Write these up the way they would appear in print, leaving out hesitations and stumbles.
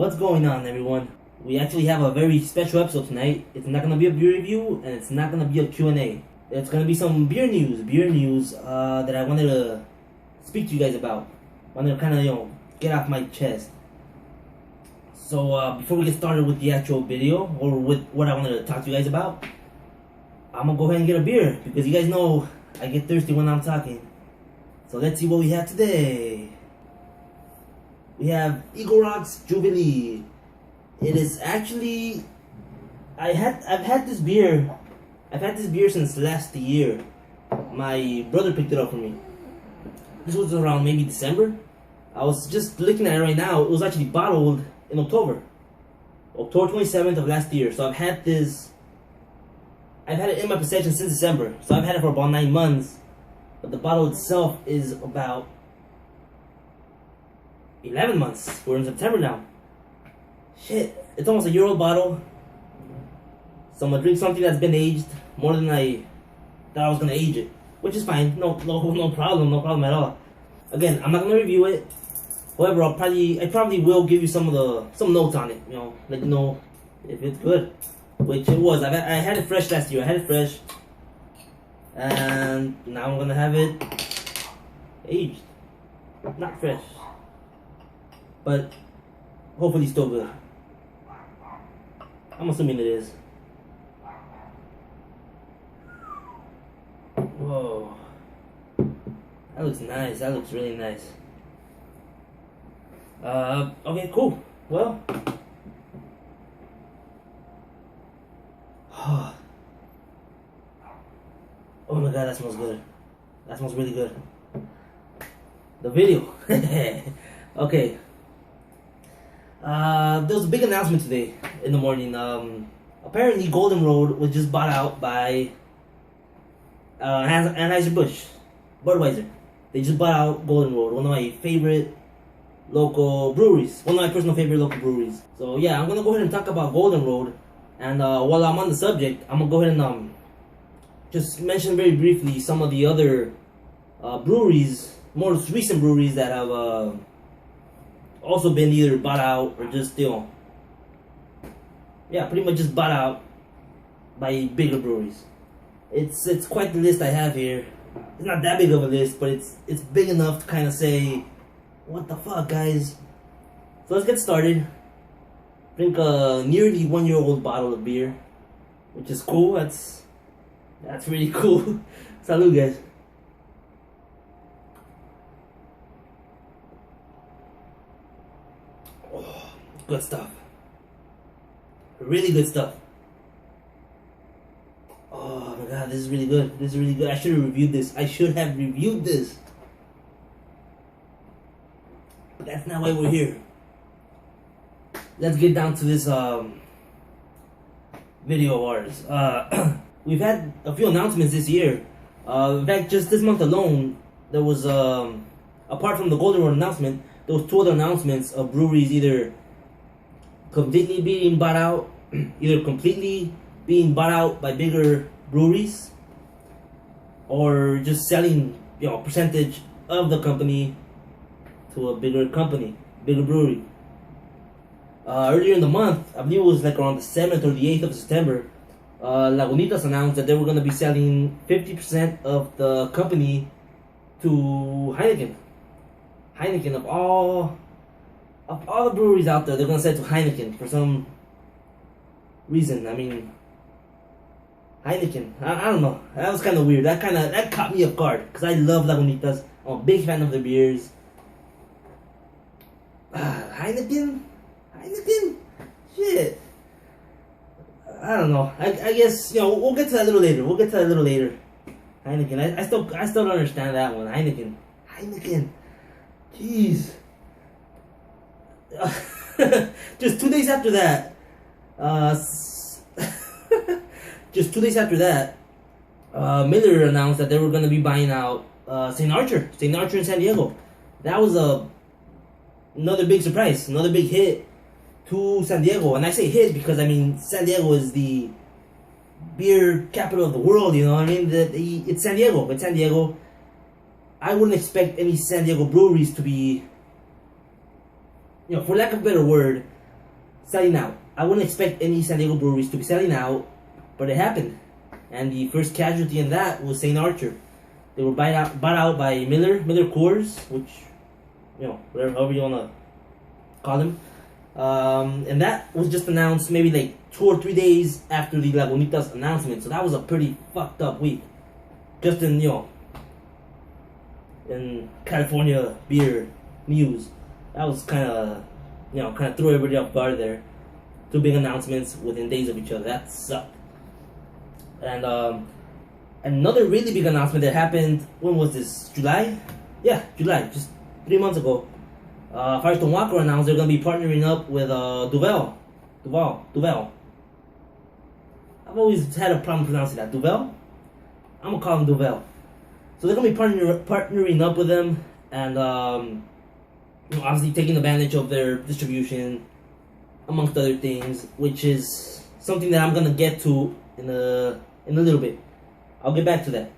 What's going on, everyone? We actually have a very special episode tonight. It's not gonna be a beer review, and it's not gonna be a Q&A. It's gonna be some beer news that I wanted to speak to you guys about. Wanted to kind of, get off my chest. So before we get started with the actual video, or with what I wanted to talk to you guys about, I'm gonna go ahead and get a beer, because you guys know I get thirsty when I'm talking. So let's see what we have today. We have Eagle Rock's Jubilee. It is actually, I've had this beer since last year. My brother picked it up for me. This was around maybe December. I was just looking at it right now. It was actually bottled in October 27th of last year. So I've had it in my possession since December. So I've had it for about 9 months. But the bottle itself is about 11 months. We're in September now. Shit, it's almost a year-old bottle. So I'm gonna drink something that's been aged more than I thought I was gonna age it, which is fine. No problem at all. Again, I'm not gonna review it. However, I probably will give you some notes on it. Let you know if it's good, which it was. I had it fresh last year. And now I'm gonna have it aged, not fresh, but hopefully still good. I'm assuming it is. Whoa. That looks nice. That looks really nice. Okay, cool. Well. Oh my god, that smells good. That smells really good. The video. Okay. There was a big announcement today in the morning. Apparently Golden Road was just bought out by Anheuser-Busch, Budweiser. They just bought out Golden Road, one of my favorite local breweries. One of my personal favorite local breweries. So yeah, I'm gonna go ahead and talk about Golden Road. And while I'm on the subject, I'm gonna go ahead and just mention very briefly some of the other breweries, most recent breweries that have also been either bought out or just pretty much just bought out by bigger breweries. It's quite the list I have here. It's not that big of a list, but it's big enough to kind of say, what the fuck, guys? So let's get started. Drink a nearly 1-year-old bottle of beer, which is cool. That's really cool. Salud, guys. Oh, good stuff. Really good stuff. Oh my god, this is really good. This is really good. I should have reviewed this. But that's not why we're here. Let's get down to this video of ours. We've had a few announcements this year. In fact, just this month alone, there was, apart from the Golden Road announcement, there was 2 other announcements of breweries either completely being bought out, by bigger breweries, or just selling, percentage of the company to a bigger brewery. Earlier in the month, I believe it was like around the 7th or the 8th of September, Lagunitas announced that they were going to be selling 50% of the company to Heineken. Heineken, of all the breweries out there, they're going to sell it to Heineken for some reason. I mean, Heineken, I don't know. That was kind of weird. That caught me off guard, because I love Lagunitas. I'm a big fan of their beers. Heineken? Shit. I don't know. I guess, we'll get to that a little later. Heineken. I still don't understand that one. Heineken. Jeez. Just 2 days after that, Miller announced that they were going to be buying out St. Archer in San Diego. That was another big surprise, another big hit to San Diego. And I say hit because, San Diego is the beer capital of the world, It's San Diego. I wouldn't expect any San Diego breweries to be, for lack of a better word, selling out. I wouldn't expect any San Diego breweries to be selling out, but it happened. And the first casualty in that was St. Archer. They were bought out by Miller Coors, which, however you want to call them. And that was just announced maybe like 2 or 3 days after the Lagunitas announcement. So that was a pretty fucked up week. Just in, in California beer news. That was kind of threw everybody off guard there. 2 big announcements within days of each other. That sucked. And another really big announcement that happened, when was this? July? Yeah, July, just 3 months ago. Firestone Walker announced they're going to be partnering up with Duvel. I've always had a problem pronouncing that. Duvel? I'm going to call him Duvel. So they're going to be partnering up with them, and obviously taking advantage of their distribution, amongst other things, which is something that I'm going to get to in a little bit. I'll get back to that.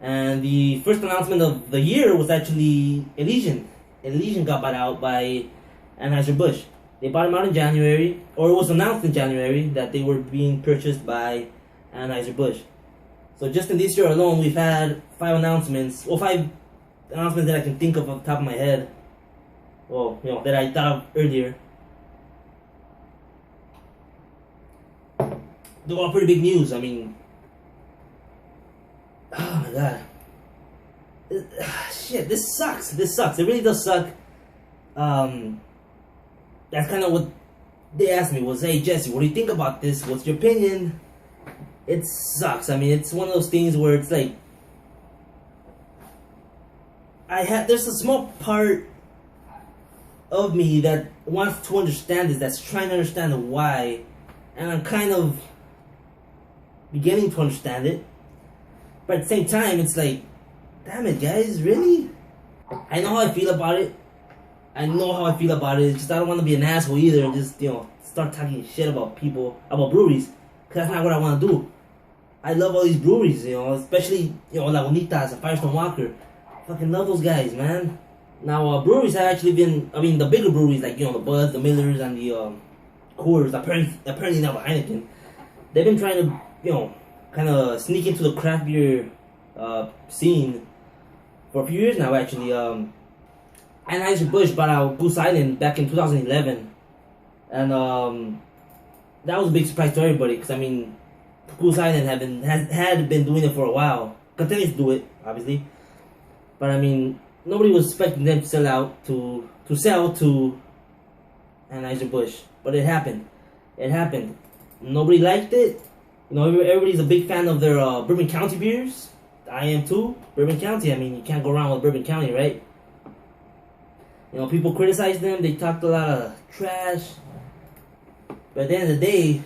And the first announcement of the year was actually Elysian. Elysian got bought out by Anheuser-Busch. They bought them out in January, or it was announced in January that they were being purchased by Anheuser-Busch. So just in this year alone, we've had 5 announcements. Well, 5 announcements that I can think of off the top of my head. Well, that I thought of earlier. They're all pretty big news. I mean, oh my god. Shit, this sucks. It really does suck. That's kind of what they asked me was, hey Jesse, what do you think about this? What's your opinion? It sucks. I mean, it's one of those things where it's like, there's a small part of me that wants to understand this, that's trying to understand the why, and I'm kind of beginning to understand it, but at the same time, it's like, damn it, guys, really? I know how I feel about it. It's just I don't want to be an asshole either and just, start talking shit about people, about breweries, because that's not what I want to do. I love all these breweries, especially, Lagunitas and Firestone Walker. Fucking love those guys, man. Now, breweries have actually been, the bigger breweries, like, the Buds, the Millers, and the Coors, apparently now the Heineken, they've been trying to, kind of sneak into the craft beer scene for a few years now, actually. Anheuser-Busch bought out Goose Island back in 2011, and that was a big surprise to everybody, because, Goose Island had been doing it for a while, continues to do it, obviously, but, nobody was expecting them to sell to Anheuser-Busch, but it happened. Nobody liked it. Everybody's a big fan of their Bourbon County beers. I am too. Bourbon County, you can't go wrong with Bourbon County, right? People criticized them. They talked a lot of trash. But at the end of the day,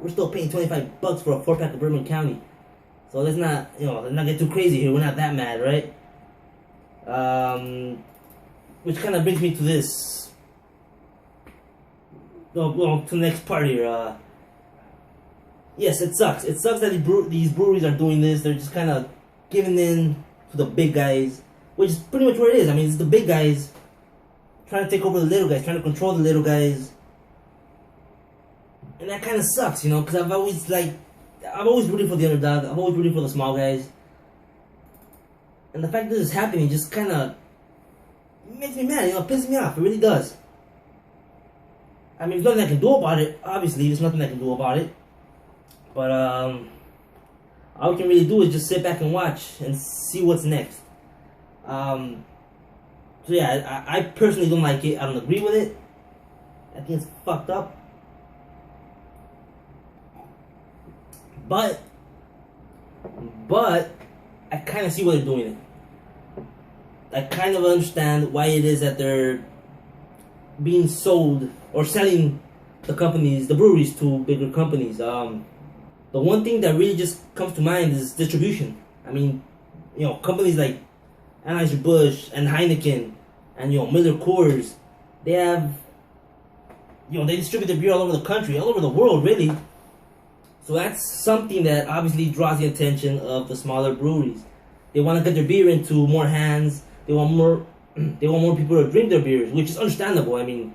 we're still paying $25 for a 4-pack of Bourbon County. So let's not get too crazy here. We're not that mad, right? Which kind of brings me to this. To the next part here. Yes, it sucks. It sucks that these breweries are doing this. They're just kind of giving in to the big guys, which is pretty much what it is. It's the big guys trying to take over the little guys, trying to control the little guys. And that kind of sucks, because I've always rooted for the underdog. I've always rooted for the small guys. And the fact that this is happening just kind of makes me mad, pisses me off. It really does. There's nothing I can do about it. Obviously, there's nothing I can do about it. But, all we can really do is just sit back and watch and see what's next. So yeah, I personally don't like it. I don't agree with it. I think it's fucked up. But I kind of see why they're doing it. I kind of understand why it is that they're being sold or selling the breweries to bigger companies. The one thing that really just comes to mind is distribution. Companies like Anheuser-Busch and Heineken and Miller Coors, they have they distribute their beer all over the country, all over the world, really. So that's something that obviously draws the attention of the smaller breweries. They want to get their beer into more hands. They want they want more people to drink their beers, which is understandable. I mean,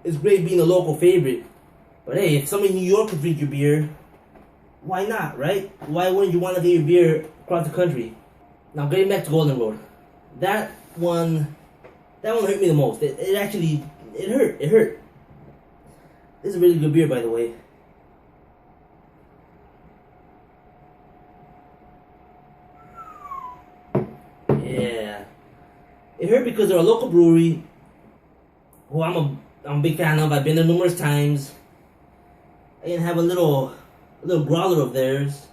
it's great being a local favorite. But hey, if somebody in New York could drink your beer, why not, right? Why wouldn't you want to get your beer across the country? Now, getting back to Golden Road. That one hurt me the most. It actually hurt. It hurt. This is a really good beer, by the way. Yeah. It hurt because they're a local brewery who I'm a big fan of. I've been there numerous times. I can have a little growler of theirs.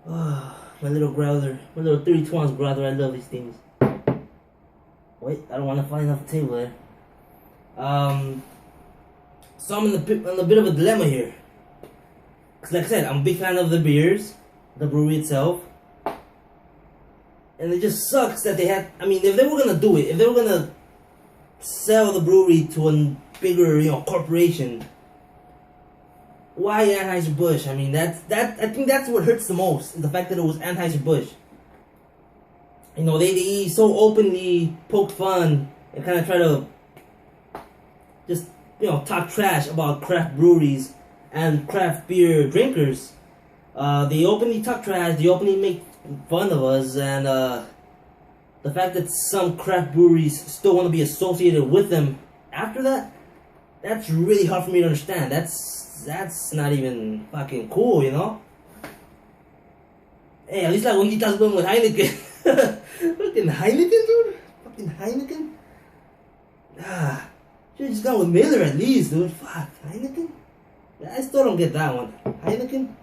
Oh, my little growler. My little 32-ounce growler. I love these things. Wait, I don't want to find off the table there. So I'm in a bit of a dilemma here. Cause like I said, I'm a big fan of the beers, the brewery itself. And it just sucks that they had, I mean, if they were gonna do it, if they were gonna sell the brewery to a bigger, corporation, why Anheuser-Busch? I mean, I think that's what hurts the most, the fact that it was Anheuser-Busch. They so openly poked fun and kind of try to just, talk trash about craft breweries and craft beer drinkers. They openly talk trash, they openly make fun of us, and the fact that some craft breweries still want to be associated with them after that, that's really hard for me to understand. That's not even fucking cool, Hey, at least Lagunitas went with Heineken. Fucking Heineken, dude? Fucking Heineken? Should've just gone with Miller at least, dude. Fuck, Heineken? I still don't get that one. Heineken?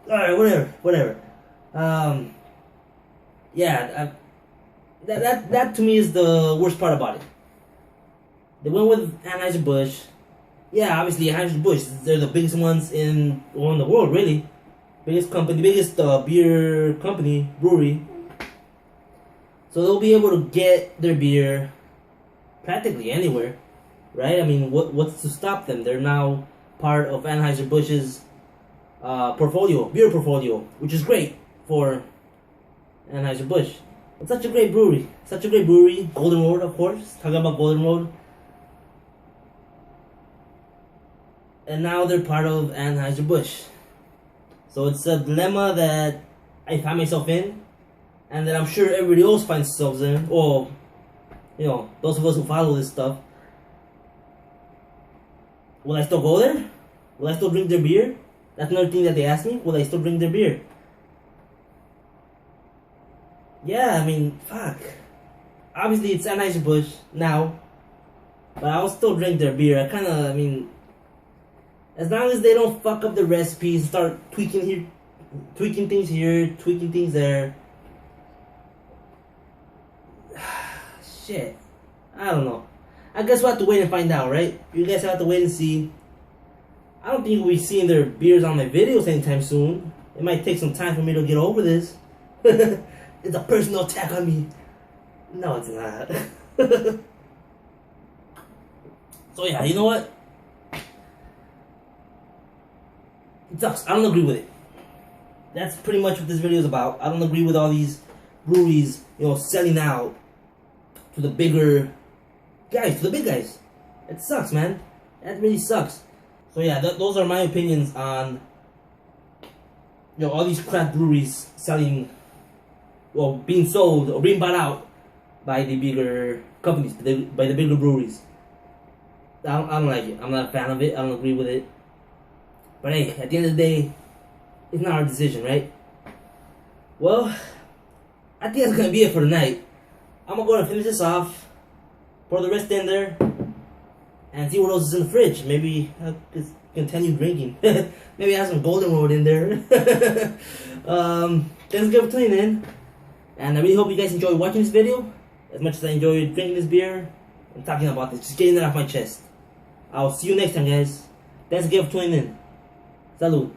Alright, whatever. Yeah, that to me is the worst part about it. They went with Anheuser-Busch. Yeah, obviously Anheuser-Busch, they're the biggest ones in the world, really. Biggest beer company, brewery. So they'll be able to get their beer practically anywhere, right? I mean, what's to stop them? They're now part of Anheuser-Busch's beer portfolio, which is great for Anheuser-Busch. It's such a great brewery. Golden Road, of course. Talking about Golden Road. And now they're part of Anheuser-Busch. So it's a dilemma that I find myself in, and that I'm sure everybody else finds themselves in, or, those of us who follow this stuff. Will I still go there? Will I still drink their beer? That's another thing that they asked me. Will I still drink their beer? Yeah, I mean, fuck. Obviously, it's Anheuser-Busch now, but I'll still drink their beer. As long as they don't fuck up the recipes and start tweaking things here, tweaking things there. Shit. I don't know. I guess we'll have to wait and find out, right? You guys have to wait and see. I don't think we'll be seeing their beers on my videos anytime soon. It might take some time for me to get over this. It's a personal attack on me. No, it's not. So yeah, you know what? It sucks. I don't agree with it. That's pretty much what this video is about. I don't agree with all these breweries, selling out to the bigger guys, to the big guys. It sucks, man. That really sucks. So yeah, those are my opinions on all these craft breweries selling, being sold or being bought out by the bigger companies, by the bigger breweries. I don't like it. I'm not a fan of it. I don't agree with it. But hey, at the end of the day, it's not our decision, right? Well, I think that's gonna be it for tonight. I'm gonna go and finish this off, pour the rest in there, and see what else is in the fridge. Maybe I'll just continue drinking. Maybe I have some Golden Road in there. Thanks again for tuning in, and I really hope you guys enjoyed watching this video as much as I enjoyed drinking this beer and talking about this, just getting it off my chest. I'll see you next time, guys. Thanks again for tuning in. Salud.